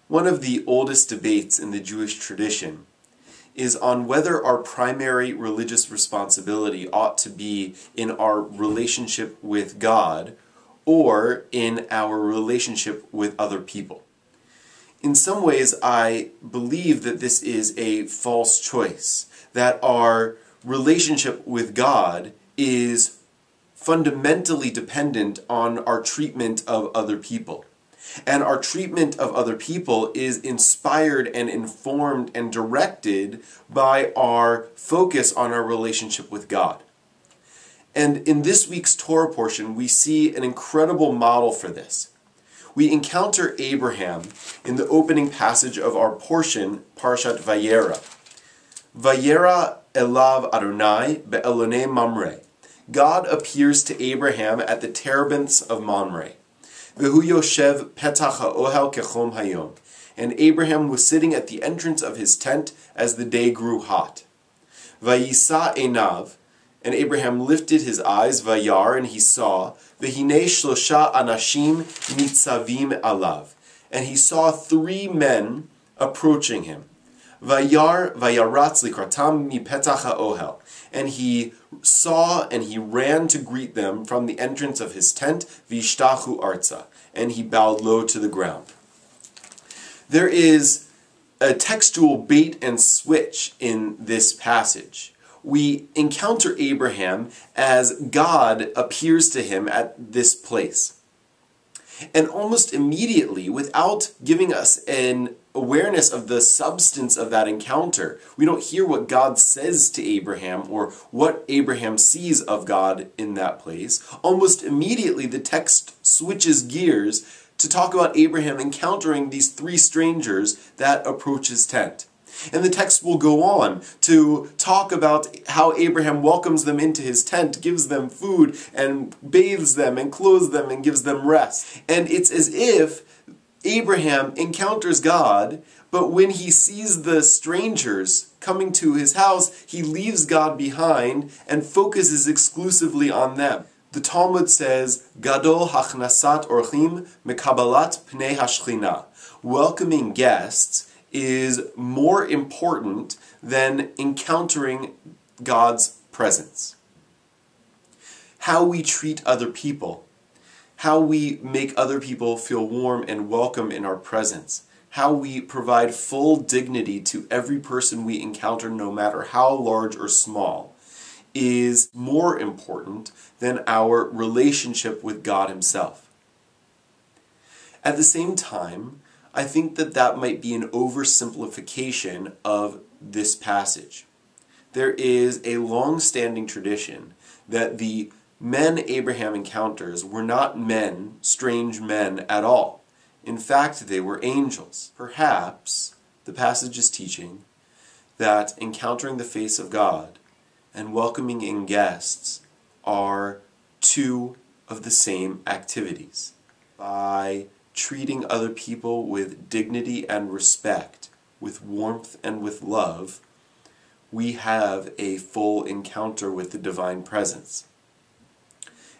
One of the oldest debates in the Jewish tradition is on whether our primary religious responsibility ought to be in our relationship with God or in our relationship with other people. In some ways, I believe that this is a false choice, that our relationship with God is fundamentally dependent on our treatment of other people. And our treatment of other people is inspired and informed and directed by our focus on our relationship with God. And in this week's Torah portion, we see an incredible model for this. We encounter Abraham in the opening passage of our portion, Parashat VaYera. VaYera elav Adonai be'elonei Mamre. God appears to Abraham at the terebinths of Mamre. V'hu yoshev petach ha'ohel kechom hayom. And Abraham was sitting at the entrance of his tent as the day grew hot. Vayisa einav. And Abraham lifted his eyes, vayar, and he saw, v'hinei shlosha anashim nitzavim alav. And he saw 3 men approaching him. Vayar vayaratz likratam mipetach ha'ohel. And he saw and he ran to greet them from the entrance of his tent, v'ishtachu arza, and he bowed low to the ground. There is a textual bait and switch in this passage. We encounter Abraham as God appears to him at this place. And almost immediately, without giving us an awareness of the substance of that encounter, we don't hear what God says to Abraham or what Abraham sees of God in that place. Almost immediately, the text switches gears to talk about Abraham encountering these 3 strangers that approach his tent. And the text will go on to talk about how Abraham welcomes them into his tent, gives them food, and bathes them, and clothes them, and gives them rest. And it's as if Abraham encounters God, but when he sees the strangers coming to his house, he leaves God behind and focuses exclusively on them. The Talmud says, Gadol hachnasat orchim mekabalat pnei hashchina. Welcoming guests is more important than encountering God's presence. How we treat other people, how we make other people feel warm and welcome in our presence, how we provide full dignity to every person we encounter, no matter how large or small, is more important than our relationship with God Himself. At the same time, I think that might be an oversimplification of this passage. There is a long-standing tradition that the men Abraham encounters were not men, strange men at all. In fact, they were angels. Perhaps the passage is teaching that encountering the face of God and welcoming in guests are 2 of the same activities. By treating other people with dignity and respect, with warmth and with love, we have a full encounter with the divine presence.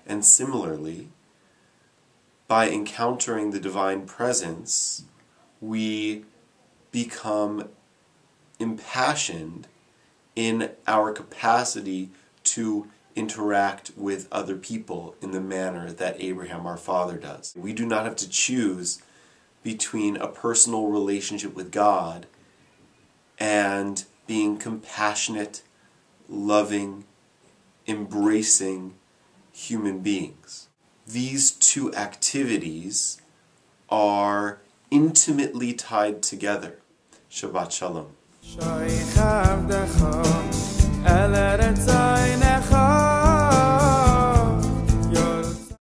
And similarly, by encountering the divine presence, we become impassioned in our capacity to interact with other people in the manner that Abraham our father does. We do not have to choose between a personal relationship with God and being compassionate, loving, embracing human beings. These 2 activities are intimately tied together. Shabbat Shalom.